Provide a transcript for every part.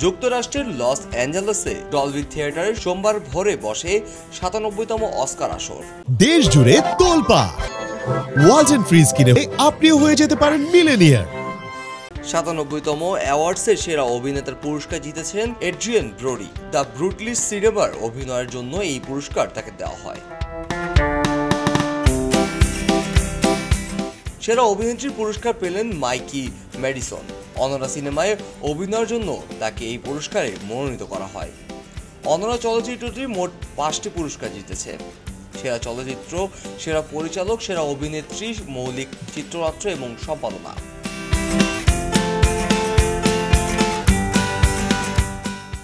যুক্তরাষ্ট্রের loss অ্যাঞ্জেলেসে Dolby থিয়েটারে সোমবার ভোরে বসে ৯৭তম অস্কার আসর। দেশ জুড়ে তোলপাড়। ওয়ালটন ফ্রিজ কিনে আপনিও হয়ে যেতে পারেন মিলেনিয়ার। ৯৭তম অ্যাওয়ার্ডসের সেরা অভিনেতার পুরস্কার জিতেছেন এড্রিয়ান ব্রোডি। দ্য ব্রুটলিশ সিনেমার অভিনয়ের জন্য এই পুরস্কার তাকে দেওয়া হয়। সেরা অভিনেত্রীর পুরস্কার পেলেন মাইকি ম্যাডিসন। অনরা সিনেমায় অভিনয়ের জন্য তাকে এই পুরস্কারে মনোনীত করা হয়। অনরা চলচ্চিত্রটি মোট ৫টি পুরস্কার জিতেছে। সেরা চলচ্চিত্র, সেরা পরিচালক, সেরা অভিনেত্রী, মৌলিক চিত্রনাট্য এবং সম্পাদনা।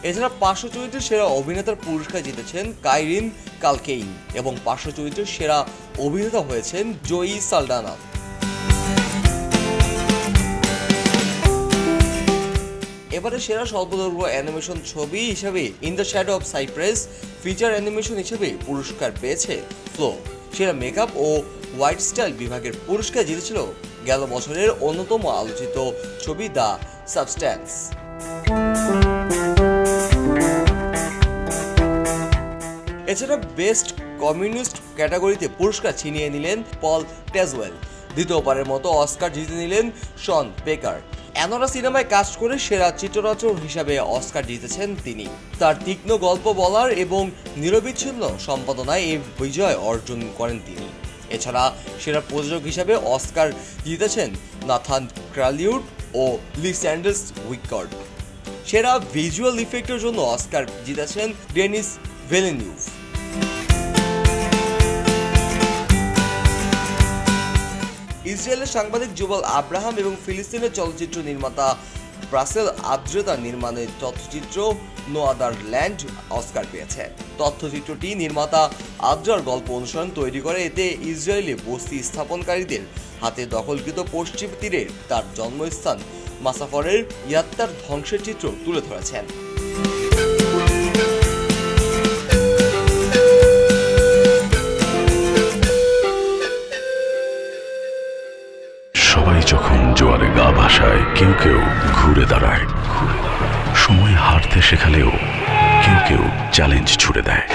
এছাড়া পার্শ্ব চরিত্রের সেরা অভিনেতার পুরস্কার জিতেছেন কাইরিন কালকেইন এবং পার্শ্ব চরিত্রের সেরা অভিনেতা হয়েছেন জয়ী সালডানা। এবারে সেরা স্বল্পদৈর্ঘ্য অ্যানিমেশন ছবি হিসেবে in the shadow of cypress, feature animation হিসেবে পুরস্কার পেয়েছে ফ্লো। সেরা মেকআপ ও হোয়াইট স্টাইল বিভাগের পুরস্কার জিতেছিল গেল বছরের অন্যতম আলোচিত ছবি দ্য সাবস্ট্যান্স। এছাড়া বেস্ট কমিউনিস্ট ক্যাটাগরিতে পুরস্কার ছিনিয়ে নিলেন পল টেজওয়েল। দ্বিতীয়বারের মতো অস্কার জিতে নিলেন শন বেকার। অ্যানোরা সিনেমায় কাজ করে সেরা চিত্রনাট্য হিসাবে অস্কার জিতেছেন তিনি। তার তীক্ষ্ণ গল্প বলার এবং নিরবিচ্ছিন্ন সম্পাদনায় এই বিজয় অর্জন করেন তিনি। এছাড়া সেরা প্রযোজক হিসাবে অস্কার জিতেছেন নাথান ক্রালিউড ও লি স্যান্ডার্স উইকার্ড। সেরা ভিজুয়াল ইফেক্টের জন্য অস্কার জিতেছেন ডেনিস ভিলেনিউভ। ইসরায়েলের সাংবাদিক জুবাল আব্রাহাম এবং ফিলিস্তিনের চলচ্চিত্র নির্মাতা ব্রাসেল আদ্রেতা নির্মাণের তথ্যচিত্র নো আদার ল্যান্ড অস্কার পেয়েছে। তথ্যচিত্রটি নির্মাতা আদ্রার গল্প অনুসরণ তৈরি করে। এতে ইসরায়েলে বস্তি স্থাপনকারীদের হাতে দখলকৃত পশ্চিম তীরের তার জন্মস্থান মাসাফরের ইয়াত্তার ধ্বংসের চিত্র তুলে ধরেছেন। সবাই যখন জোয়ারে গা ভাসায়, কেউ কেউ ঘুরে দাঁড়ায়। সময় হারতে শেখালেও কেউ কেউ চ্যালেঞ্জ ছুড়ে দেয়।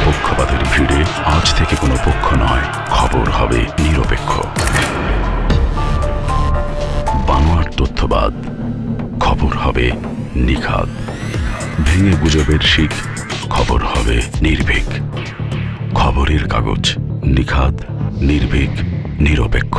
পক্ষপাতের ভিড়ে আজ থেকে কোনো পক্ষ নয়, খবর হবে নিরপেক্ষ। বানোয়ার তথ্যবাদ, খবর হবে নিখাদ। ভেঙে গুজবের শিখ, খবর হবে নির্ভীক। খবরের কাগজ, নিখাদ, নির্ভীক, নিরপেক্ষ।